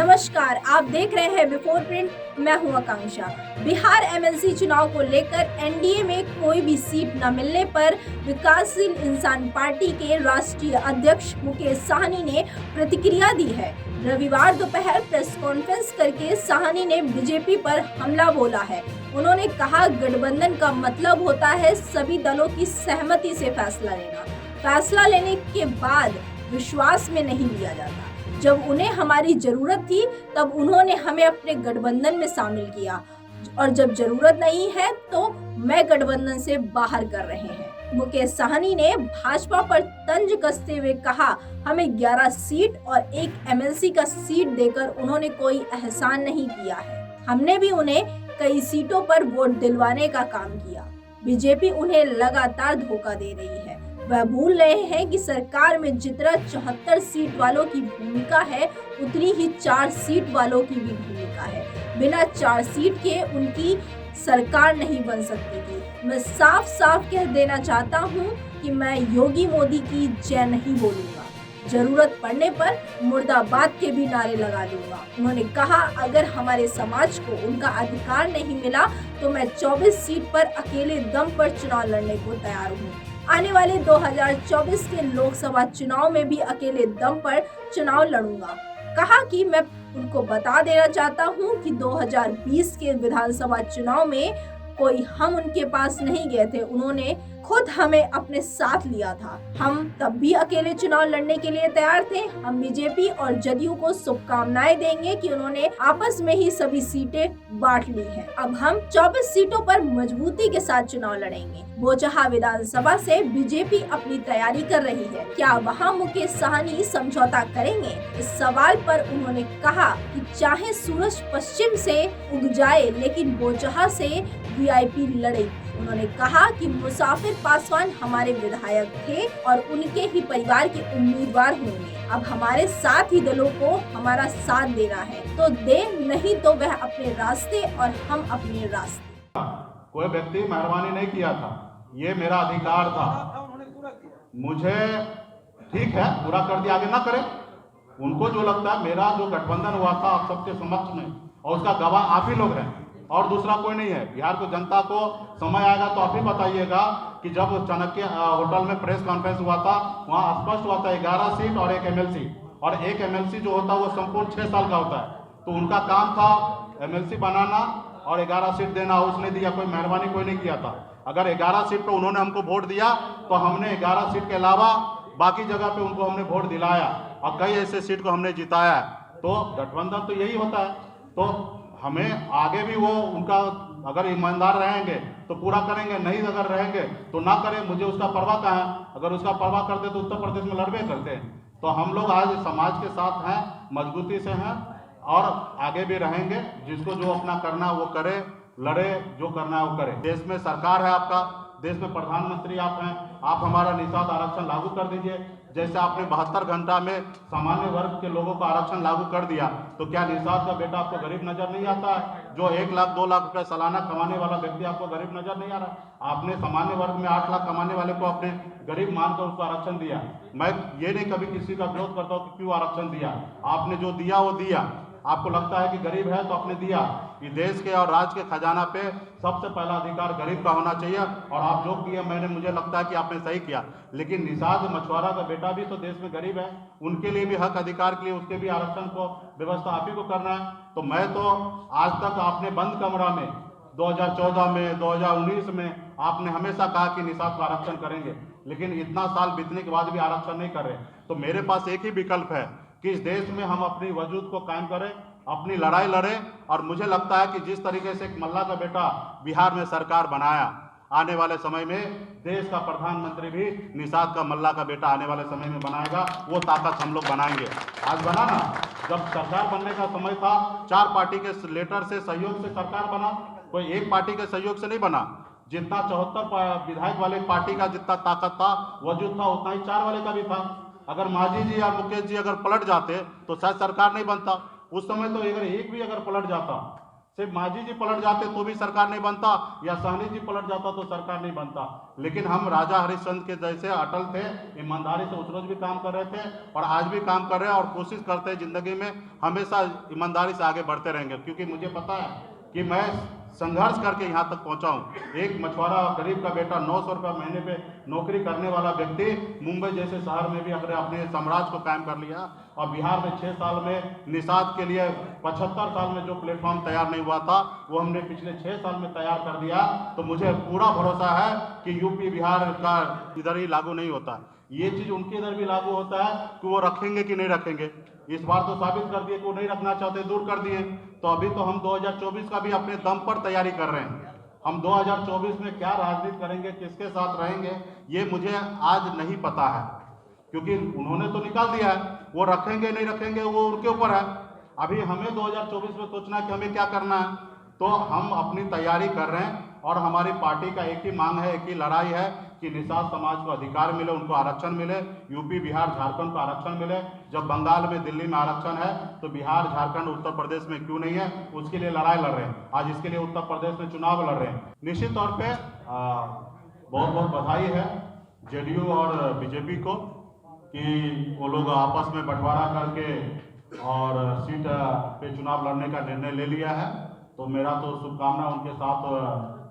नमस्कार, आप देख रहे हैं बिफोर प्रिंट। मैं हूं आकांक्षा। बिहार एमएलसी चुनाव को लेकर एनडीए में कोई भी सीट न मिलने पर विकासशील इंसान पार्टी के राष्ट्रीय अध्यक्ष मुकेश साहनी ने प्रतिक्रिया दी है। रविवार दोपहर प्रेस कॉन्फ्रेंस करके साहनी ने बीजेपी पर हमला बोला है। उन्होंने कहा, गठबंधन का मतलब होता है सभी दलों की सहमति से फैसला लेना। फैसला लेने के बाद विश्वास में नहीं लिया जाता। जब उन्हें हमारी जरूरत थी तब उन्होंने हमें अपने गठबंधन में शामिल किया और जब जरूरत नहीं है तो मैं गठबंधन से बाहर कर रहे हैं। मुकेश साहनी ने भाजपा पर तंज कसते हुए कहा, हमें 11 सीट और एक एमएलसी का सीट देकर उन्होंने कोई एहसान नहीं किया है। हमने भी उन्हें कई सीटों पर वोट दिलवाने का काम किया। बीजेपी उन्हें लगातार धोखा दे रही है। वह भूल रहे हैं कि सरकार में जितना 74 सीट वालों की भूमिका है उतनी ही 4 सीट वालों की भी भूमिका है। बिना 4 सीट के उनकी सरकार नहीं बन सकती थी। मैं साफ साफ कह देना चाहता हूं कि मैं योगी मोदी की जय नहीं बोलूंगा। जरूरत पड़ने पर मुर्दाबाद के भी नारे लगा दूंगा। उन्होंने कहा, अगर हमारे समाज को उनका अधिकार नहीं मिला तो मैं 24 सीट पर अकेले दम पर चुनाव लड़ने को तैयार हूँ। आने वाले 2024 के लोकसभा चुनाव में भी अकेले दम पर चुनाव लड़ूंगा। कहा कि मैं उनको बता देना चाहता हूं कि 2020 के विधानसभा चुनाव में कोई हम उनके पास नहीं गए थे, उन्होंने खुद हमें अपने साथ लिया था। हम तब भी अकेले चुनाव लड़ने के लिए तैयार थे। हम बीजेपी और जदयू को शुभकामनाएं देंगे कि उन्होंने आपस में ही सभी सीटें बांट ली हैं। अब हम 24 सीटों पर मजबूती के साथ चुनाव लड़ेंगे। बोचहा विधानसभा से बीजेपी अपनी तैयारी कर रही है। क्या वहाँ मुकेश साहनी समझौता करेंगे? इस सवाल पर उन्होंने कहा कि चाहे सूरज पश्चिम से उग जाए लेकिन बोचहा से वीआईपी लड़े। उन्होंने कहा कि मुसाफिर पासवान हमारे विधायक थे और उनके ही परिवार के उम्मीदवार होंगे। अब हमारे साथ ही दलों को हमारा साथ देना है तो दे, नहीं तो वह अपने रास्ते और हम अपने रास्ते। कोई व्यक्ति मेहरबानी नहीं किया था, ये मेरा अधिकार था। मुझे ठीक है, पूरा कर दिया, आगे ना करे। उनको जो लगता है, मेरा जो गठबंधन हुआ था आप सबके समक्ष में और उसका गवाह आप ही लोग हैं और दूसरा कोई नहीं है। बिहार को जनता को समय आएगा तो आप ही बताइएगा कि जब चाणक्य होटल में प्रेस कॉन्फ्रेंस हुआ था वहाँ स्पष्ट हुआ था 11 सीट और एक एमएलसी, और एक एमएलसी जो होता है वो संपूर्ण 6 साल का होता है। तो उनका काम था एमएलसी बनाना और 11 सीट देना, उसने दिया। कोई मेहरबानी कोई नहीं किया था। अगर 11 सीट पर उन्होंने हमको वोट दिया तो हमने 11 सीट के अलावा बाकी जगह पे उनको हमने वोट दिलाया और कई ऐसे सीट को हमने जिताया। तो गठबंधन तो यही होता है। तो हमें आगे भी वो उनका अगर ईमानदार रहेंगे तो पूरा करेंगे, नहीं अगर रहेंगे तो ना करें। मुझे उसका परवाह कहाँ है? अगर उसका परवाह करते तो उत्तर प्रदेश में लड़बे करते हैं। तो हम लोग आज समाज के साथ हैं, मजबूती से हैं और आगे भी रहेंगे। जिसको जो अपना करना वो करे, लड़े, जो करना है वो करे। देश में सरकार है आपका, देश में प्रधानमंत्री आप हैं, आप हमारा निषाद आरक्षण लागू कर दीजिए। जैसे आपने 72 घंटा में सामान्य वर्ग के लोगों का आरक्षण लागू कर दिया, तो क्या निषाद का बेटा आपको गरीब नजर नहीं आता है? जो 1 लाख 2 लाख रुपए सालाना कमाने वाला व्यक्ति आपको गरीब नजर नहीं आ रहा? आपने सामान्य वर्ग में 8 लाख कमाने वाले को आपने गरीब मानकर उसको आरक्षण दिया। मैं ये नहीं कभी किसी का विरोध करता हूँ कि क्यों आरक्षण दिया, आपने जो दिया वो दिया। आपको लगता है कि गरीब है तो आपने दिया। कि देश के और राज्य के खजाना पे सबसे पहला अधिकार गरीब का होना चाहिए और आप जो किए, मुझे लगता है कि आपने सही किया। लेकिन निषाद मछुआरा का बेटा भी तो देश में गरीब है, उनके लिए भी हक अधिकार के लिए उसके भी आरक्षण को व्यवस्था आप ही को करना है। तो मैं तो आज तक आपने बंद कमरा में 2014 में 2019 में आपने हमेशा कहा कि निषाद का आरक्षण करेंगे, लेकिन इतना साल बीतने के बाद भी आरक्षण नहीं कर रहे। तो मेरे पास एक ही विकल्प है कि इस देश में हम अपनी वजूद को कायम करें, अपनी लड़ाई लड़ें। और मुझे लगता है कि जिस तरीके से मल्ला का बेटा बिहार में सरकार बनाया, आने वाले समय में देश का प्रधानमंत्री भी निषाद का मल्ला का बेटा आने वाले समय में बनाएगा। वो ताकत हम लोग बनाएंगे। आज बना ना, जब सरकार बनने का समय था 4 पार्टी के लेटर से सहयोग से सरकार बना, कोई एक पार्टी के सहयोग से नहीं बना। जितना 74 विधायक वाले पार्टी का जितना ताकत था, वजूद था, उतना ही 4 वाले का भी था। अगर मांझी जी या मुकेश जी अगर पलट जाते तो शायद सरकार नहीं बनता। उस समय तो अगर एक भी अगर पलट जाता सिर्फ मांझी जी पलट जाते तो भी सरकार नहीं बनता, या सहनी जी पलट जाता तो सरकार नहीं बनता। लेकिन हम राजा हरिश्चंद्र के जैसे अटल थे, ईमानदारी से उस रोज भी काम कर रहे थे और आज भी काम कर रहे हैं, और कोशिश करते हैं जिंदगी में हमेशा ईमानदारी से आगे बढ़ते रहेंगे। क्योंकि मुझे पता है कि मैं संघर्ष करके यहाँ तक पहुँचा हूँ। एक मछुआरा गरीब का बेटा 900 रुपये महीने पे नौकरी करने वाला व्यक्ति मुंबई जैसे शहर में भी अगर अपने साम्राज्य को कायम कर लिया, और बिहार में 6 साल में निषाद के लिए 75 साल में जो प्लेटफॉर्म तैयार नहीं हुआ था वो हमने पिछले 6 साल में तैयार कर दिया। तो मुझे पूरा भरोसा है कि यूपी बिहार का इधर ही लागू नहीं होता, ये चीज़ उनके इधर भी लागू होता है कि वो रखेंगे कि नहीं रखेंगे। इस बार तो साबित कर दिए कि वो नहीं रखना चाहते, दूर कर दिए। तो अभी तो हम 2024 का भी अपने दम पर तैयारी कर रहे हैं। हम 2024 में क्या राजनीति करेंगे, किसके साथ रहेंगे, ये मुझे आज नहीं पता है, क्योंकि उन्होंने तो निकाल दिया है। वो रखेंगे नहीं रखेंगे वो उनके ऊपर है। अभी हमें 2024 में सोचना है कि हमें क्या करना है। तो हम अपनी तैयारी कर रहे हैं, और हमारी पार्टी का एक ही मांग है, एक ही लड़ाई है कि निषाद समाज को अधिकार मिले, उनको आरक्षण मिले। यूपी बिहार झारखंड को आरक्षण मिले। जब बंगाल में दिल्ली में आरक्षण है तो बिहार झारखंड उत्तर प्रदेश में क्यों नहीं है, उसके लिए लड़ाई लड़ रहे हैं। आज इसके लिए उत्तर प्रदेश में चुनाव लड़ रहे हैं। निश्चित तौर पर बहुत बहुत बधाई है जेडीयू और बीजेपी को कि वो लोग आपस में बंटवारा करके और सीट पे चुनाव लड़ने का निर्णय ले लिया है। तो मेरा तो शुभकामना उनके साथ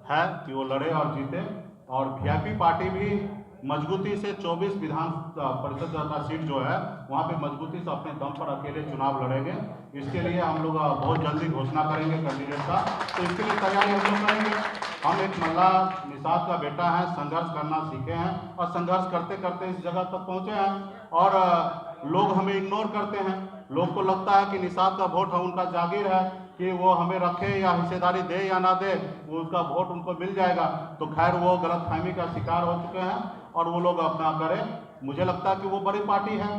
है कि वो लड़े और जीते। और वीआईपी पार्टी भी मजबूती से 24 विधान परिषद का सीट जो है वहाँ पे मजबूती से अपने दम पर अकेले चुनाव लड़ेंगे। इसके लिए हम लोग बहुत जल्दी घोषणा करेंगे कैंडिडेट का। तो इसके लिए तैयारी हम लोग करेंगे। हम एक मल्ला निषाद का बेटा है, संघर्ष करना सीखे हैं और संघर्ष करते करते इस जगह तक पहुँचे हैं। और लोग हमें इग्नोर करते हैं। लोग को लगता है कि निषाद का वोट है, उनका जागीर है कि वो हमें रखे या हिस्सेदारी दे या ना दे, वो उसका वोट उनको मिल जाएगा। तो खैर वो गलतफहमी का शिकार हो चुके हैं और वो लोग अपना करें। मुझे लगता है कि वो बड़ी पार्टी है।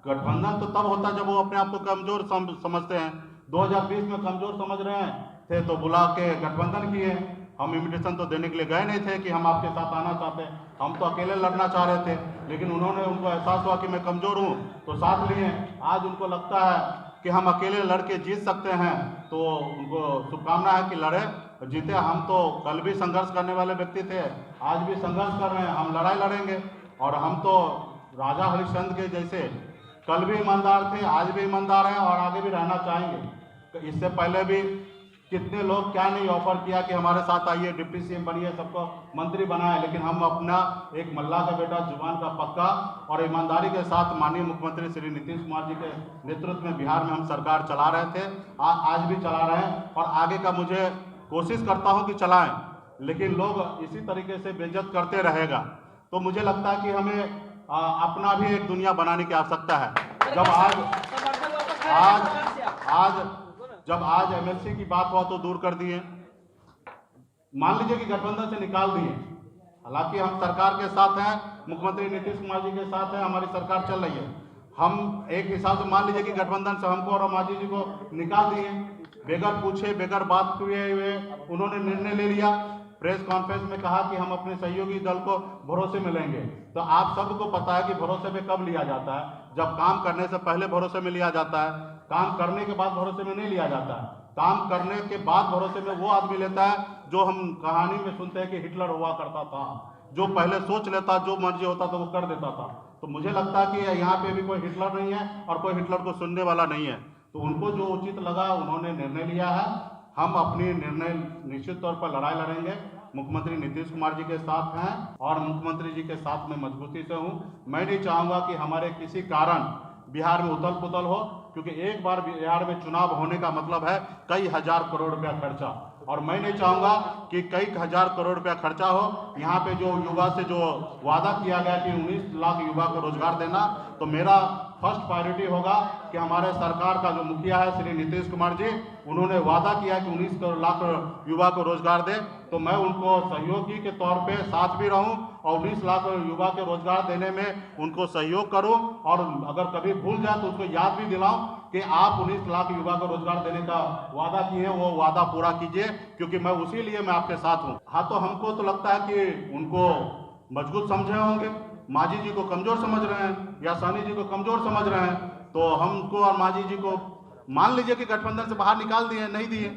गठबंधन तो तब होता है जब वो अपने आप को कमजोर समझते हैं। 2020 में कमजोर समझ रहे हैं थे तो बुला के गठबंधन किए। हम इन्विटेशन तो देने के लिए गए नहीं थे कि हम आपके साथ आना चाहते हैं, हम तो अकेले लड़ना चाह रहे थे। लेकिन उनको एहसास हुआ कि मैं कमजोर हूँ तो साथ लिए। आज उनको लगता है कि हम अकेले लड़के जीत सकते हैं, तो उनको शुभकामना है कि लड़े जीते। हम तो कल भी संघर्ष करने वाले व्यक्ति थे, आज भी संघर्ष कर रहे हैं, हम लड़ाई लड़ेंगे। और हम तो राजा हरिश्चंद्र के जैसे कल भी ईमानदार थे, आज भी ईमानदार हैं और आगे भी रहना चाहेंगे। इससे पहले भी कितने लोग क्या नहीं ऑफर किया कि हमारे साथ आइए, डिप्टी सीएम बनिए, सबको मंत्री बनाए। लेकिन हम अपना एक मल्ला का बेटा, जुबान का पक्का और ईमानदारी के साथ माननीय मुख्यमंत्री श्री नीतीश कुमार जी के नेतृत्व में बिहार में हम सरकार चला रहे थे, आज भी चला रहे हैं और आगे का मुझे कोशिश करता हूं कि चलाएं। लेकिन लोग इसी तरीके से बेइज्जत करते रहेगा। तो मुझे लगता है कि हमें अपना भी एक दुनिया बनाने की आवश्यकता है। जब आज एमएलसी की बात हुआ तो दूर कर दिए, मान लीजिए कि गठबंधन से निकाल दिए। हालांकि हम सरकार के साथ हैं, मुख्यमंत्री नीतीश कुमार जी के साथ हैं, हमारी सरकार चल रही है। हम एक हिसाब से मान लीजिए कि गठबंधन से हमको और मांझी जी को निकाल दिए, बेगर पूछे बेगर बात किए हुए उन्होंने निर्णय ले लिया। प्रेस कॉन्फ्रेंस में कहा कि हम अपने सहयोगी दल को भरोसे में लेंगे। तो आप सबको पता है कि भरोसे में कब लिया जाता है, जब काम करने से पहले भरोसे में लिया जाता है, काम करने के बाद भरोसे में नहीं लिया जाता है। काम करने के बाद भरोसे में वो आदमी लेता है जो हम कहानी में सुनते हैं कि हिटलर हुआ करता था, जो पहले सोच लेता, जो मर्जी होता था वो कर देता था। तो मुझे लगता है कि यहाँ पे भी कोई हिटलर नहीं है और कोई हिटलर को सुनने वाला नहीं है। तो उनको जो उचित लगा उन्होंने निर्णय लिया है। हम अपनी निर्णय निश्चित तौर पर लड़ाई लड़ेंगे। मुख्यमंत्री नीतीश कुमार जी के साथ हैं और मुख्यमंत्री जी के साथ में मजबूती से हूं। मैं नहीं चाहूँगा कि हमारे किसी कारण बिहार में उथल पुथल हो, क्योंकि एक बार बिहार में चुनाव होने का मतलब है कई हजार करोड़ रुपया खर्चा, और मैं नहीं चाहूँगा कि कई हजार करोड़ रुपया खर्चा हो। यहाँ पे जो युवा से जो वादा किया गया कि 19 लाख युवा को रोजगार देना, तो मेरा फर्स्ट प्रायोरिटी होगा कि हमारे सरकार का जो मुखिया है श्री नीतीश कुमार जी, उन्होंने वादा किया कि 19 लाख युवा को रोजगार दे। तो मैं उनको सहयोगी के तौर पे साथ भी रहूं और 19 लाख युवा के रोजगार देने में उनको सहयोग करूं, और अगर कभी भूल जाए तो उसको याद भी दिलाऊं कि आप 19 लाख युवा को रोजगार देने का वादा किए, वो वादा पूरा कीजिए, क्योंकि मैं उसी लिए मैं आपके साथ हूँ। हाँ, तो हमको तो लगता है कि उनको मजबूत समझे होंगे, मांझी जी को कमजोर समझ रहे हैं या सहनी जी को कमजोर समझ रहे हैं। तो हमको और मांझी जी को मान लीजिए कि गठबंधन से बाहर निकाल दिए, नहीं दिए।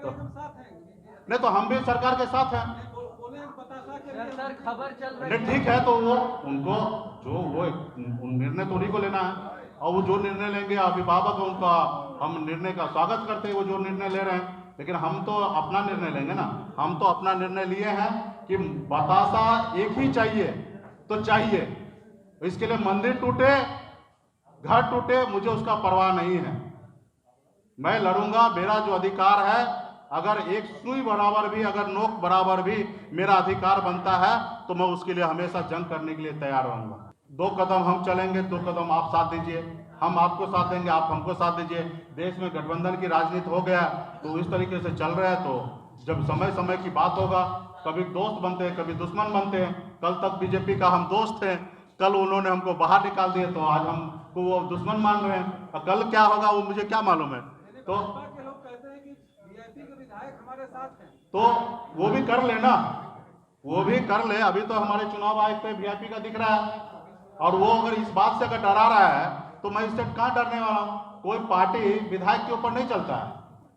नहीं तो हम भी सरकार के साथ हैं। सर खबर चल रही नहीं ठीक है, तो वो उनको जो वो निर्णय तो उन्हीं को लेना है, और वो जो निर्णय लेंगे अभिभावक उनका हम निर्णय का स्वागत करते हैं, वो जो निर्णय ले रहे हैं। लेकिन हम तो अपना निर्णय लेंगे ना। हम तो अपना निर्णय लिए हैं कि बतासा एक ही चाहिए तो चाहिए। इसके लिए मंदिर टूटे, घर टूटे, मुझे उसका परवाह नहीं है। मैं लड़ूंगा, मेरा जो अधिकार है, अगर एक सुई बराबर भी, अगर नोक बराबर भी मेरा अधिकार बनता है तो मैं उसके लिए हमेशा जंग करने के लिए तैयार रहूंगा। 2 कदम हम चलेंगे, 2 कदम आप साथ दीजिए, हम आपको साथ देंगे, आप हमको साथ दीजिए। देश में गठबंधन की राजनीति हो गया तो इस तरीके से चल रहा है। तो जब समय समय की बात होगा, कभी दोस्त बनते हैं, कभी दुश्मन बनते हैं। कल तक बीजेपी का हम दोस्त हैं, कल उन्होंने हमको बाहर निकाल दिए तो आज हमको वो दुश्मन मान रहे हैं, और कल क्या होगा वो मुझे क्या मालूम है। तो वो भी कर लेना, वो भी कर ले। अभी तो हमारे चुनाव आयोग पे वीआईपी का दिख रहा है, और वो अगर इस बात से अगर डरा रहा है तो मैं इससे कहाँ डरने वाला हूँ। कोई पार्टी विधायक के ऊपर नहीं चलता है,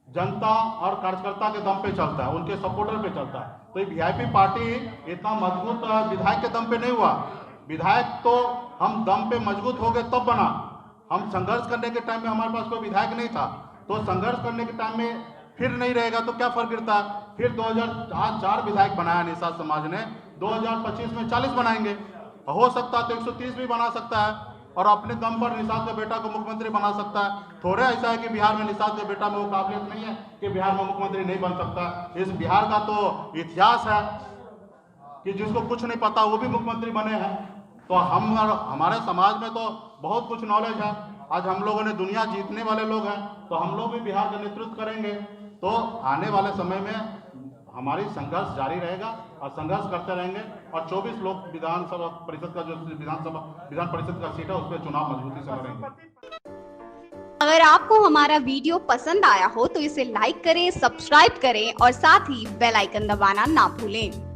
जनता और कार्यकर्ता के दम पे चलता है, उनके सपोर्टर पे चलता है। तो ये वीआईपी पार्टी इतना मजबूत विधायक के दम पे नहीं हुआ। विधायक तो हम दम पे मजबूत हो गए तब बना। हम संघर्ष करने के टाइम में हमारे पास कोई विधायक नहीं था, तो संघर्ष करने के टाइम में फिर नहीं रहेगा तो क्या फर्क गिरता है। फिर 2004 विधायक बनाया निषाद समाज ने, 2025 में 40 बनाएंगे, हो सकता है तो 130 भी बना सकता है, और अपने दम पर निषाद के बेटा को मुख्यमंत्री बना सकता है। थोड़े ऐसा है कि बिहार में निषाद के बेटा में वो काबिलियत नहीं है कि बिहार में मुख्यमंत्री नहीं बन सकता। इस बिहार का तो इतिहास है कि जिसको कुछ नहीं पता वो भी मुख्यमंत्री बने हैं। तो हम हमारे समाज में तो बहुत कुछ नॉलेज है। आज हम लोगों ने दुनिया जीतने वाले लोग हैं, तो हम लोग भी बिहार का नेतृत्व करेंगे। तो आने वाले समय में हमारी संघर्ष जारी रहेगा और संघर्ष करते रहेंगे, और 24 लोग विधानसभा परिषद का जो विधान परिषद का सीट है उस पर चुनाव मजबूती से लड़ेंगे। अगर आपको हमारा वीडियो पसंद आया हो तो इसे लाइक करें, सब्सक्राइब करें और साथ ही बेल आइकन दबाना ना भूलें।